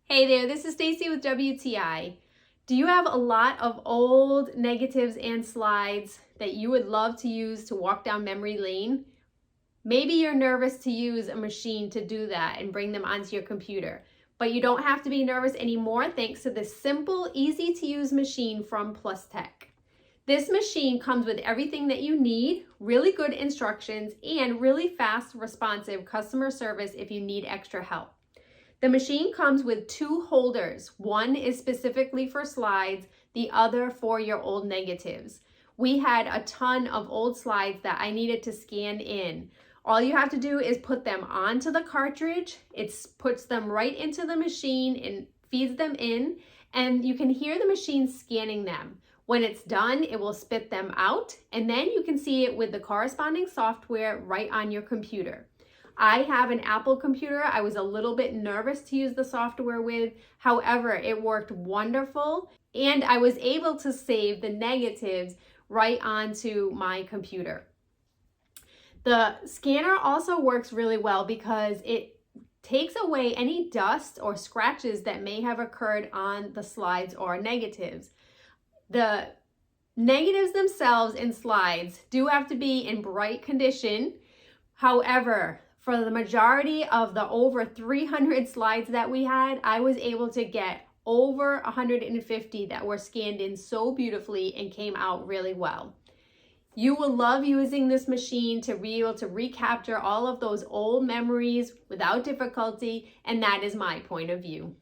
Hey there, this is Stacy with WTI. Do you have a lot of old negatives and slides that you would love to use to walk down memory lane? Maybe you're nervous to use a machine to do that and bring them onto your computer, but you don't have to be nervous anymore thanks to this simple, easy to use machine from Plustek. This machine comes with everything that you need, really good instructions, and really fast, responsive customer service if you need extra help. The machine comes with two holders. One is specifically for slides, the other for your old negatives. We had a ton of old slides that I needed to scan in. All you have to do is put them onto the cartridge. It puts them right into the machine and feeds them in, and you can hear the machine scanning them. When it's done, it will spit them out, and then you can see it with the corresponding software right on your computer. I have an Apple computer. I was a little bit nervous to use the software with. However, it worked wonderful, and I was able to save the negatives right onto my computer. The scanner also works really well because it takes away any dust or scratches that may have occurred on the slides or negatives. The negatives themselves and slides do have to be in bright condition. However, for the majority of the over 300 slides that we had, I was able to get over 150 that were scanned in so beautifully and came out really well. You will love using this machine to be able to recapture all of those old memories without difficulty, and that is my point of view.